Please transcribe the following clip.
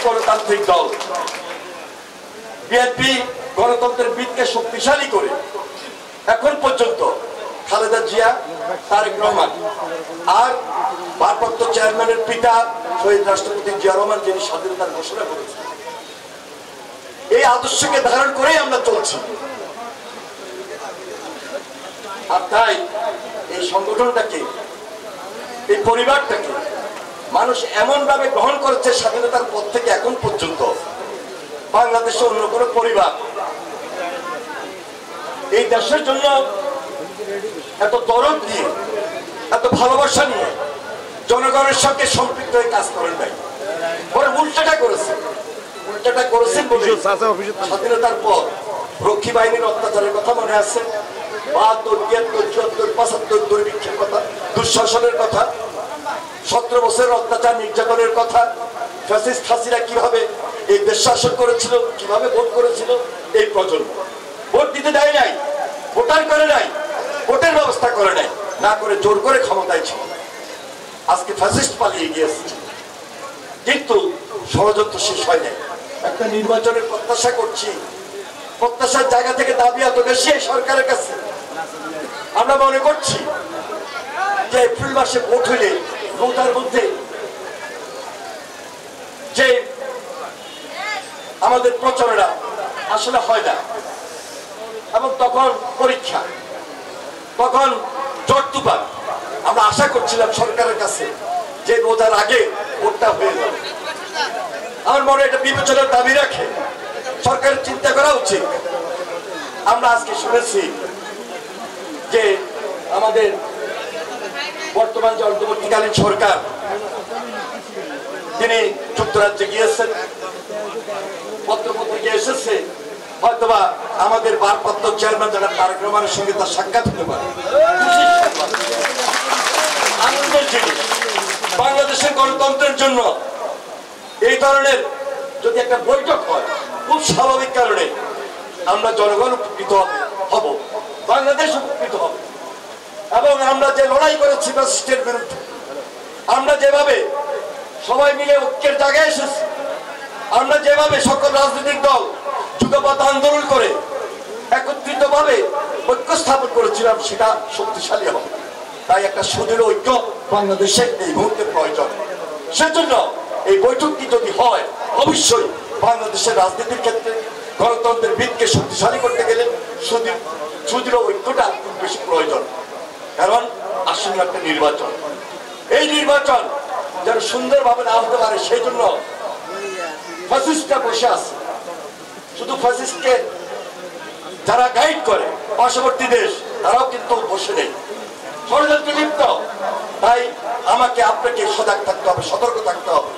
গণতান্ত্রিক দল বিএনপি গণতন্ত্রের ভিতকে শক্তিশালী করে এখন পর্যন্ত খালেদা জিয়া, তারেক রহমান আর ভারপ্রাপ্ত চেয়ারম্যানের পিতা শহীদ রাষ্ট্রপতি জিয়া রহমান যিনি স্বাধীনতার ঘোষণা করেছেন, এই আদর্শকে ধারণ করেই আমরা চলছি। আর তাই এই সংগঠনটাকে, এই পরিবারটাকে মানুষ এমন ভাবে গ্রহণ করেছে স্বাধীনতার পর থেকে এখন পর্যন্ত বাংলাদেশে অন্য কোনো পরিবার এই দেশের জন্য এত দরদ দিয়ে, এত ভালোবাসা নিয়ে জনগণের সঙ্গে সম্পৃক্ত হয়ে কাজ করেন নাই, পরে উল্টাটা করেছেন বলে স্বাধীনতার পর রক্ষী বাহিনীর অত্যাচারের কথা মনে আছে, ৭২, ৭৩, ৭৪, ৭৫ দুর্ভিক্ষের কথা, দুঃশাসনের কথা, ১৭ বছরের অত্যাচার নির্যাতনের কথা, ফ্যাসিস্ট হাসিনা কিভাবে এই দেশ শাসন করেছিল, কিভাবে ভোট করেছিল এই প্রজন্ম। ভোট দিতে দেয় নাই, ভোটার করে নাই, ভোটের ব্যবস্থা করে নাই, না করে জোর করে ক্ষমতায় ছিল। আজকে ফ্যাসিস্ট পালিয়ে গিয়েছে, কিন্তু ষড়যন্ত্র শেষ হয় নাই। একটা নির্বাচনের প্রত্যাশা করছি, প্রত্যাশার জায়গা থেকে দাবি এত বেশি সরকারের কাছে। আমরা মনে করছি যে এপ্রিল মাসে ভোট হইলে ভোটার মধ্যে যে আমাদের প্রচারণা আসলে হয় না, এবং তখন পরীক্ষা, তখন জট তুফান। আমরা আশা করছিলাম সরকারের কাছে যে ভোটার আগে ভোটটা হয়ে যাবে। আমার মনে এটা বিবেচনার দাবি রাখে, সরকারের চিন্তা করা উচিত। আমরা আজকে শুনেছি যে আমাদের বর্তমান যে অন্তর্বর্তীকালীন সরকার, তিনি যুক্তরাজ্যে গিয়েছেন, পত্রপত্রিকা এসেছে, হয়তোবা আমাদের ভারপ্রাপ্ত চেয়ারম্যান যারা তারেক রহমানের সঙ্গে তার সাক্ষাৎ হতে পারে। আনন্দের জিনিস, বাংলাদেশের গণতন্ত্রের জন্য এই ধরনের যদি একটা বৈঠক হয়, খুব স্বাভাবিক কারণে আমরা জনগণ উপকৃত হব, বাংলাদেশ উপকৃত হবে। এবং আমরা যে লড়াই করেছি ফ্যাসিস্টের বিরুদ্ধে, আমরা যেভাবে সবাই মিলে ঐক্যের জায়গায় এসেছি, আমরা যেভাবে সকল রাজনৈতিক দল যুগপৎ আন্দোলন করে একত্রিত ভাবে ঐক্য স্থাপন করেছিলাম, সেটা শক্তিশালী হবে। তাই একটা সুদৃঢ় ঐক্য বাংলাদেশে এই মুহূর্তে প্রয়োজন। সেজন্য এই বৈঠকটি যদি হয়, অবশ্যই বাংলাদেশের রাজনীতির ক্ষেত্রে গণতন্ত্রের ভিতকে শক্তিশালী করতে গেলে সুদৃঢ় ঐক্যটা খুব বেশি প্রয়োজন। কারণ আসন্ন একটা নির্বাচন, এই নির্বাচন যেন সুন্দরভাবে না হতে পারে, সেই জন্য ফ্যাসিস্টরা বসে আছে। শুধু ফ্যাসিস্টকে যারা গাইড করে পার্শ্ববর্তী দেশ, তারাও কিন্তু বসে নেই, ষড়যন্ত্রে লিপ্ত। তাই আমাকে আপনাকে সজাগ থাকতে হবে, সতর্ক থাকতে হবে।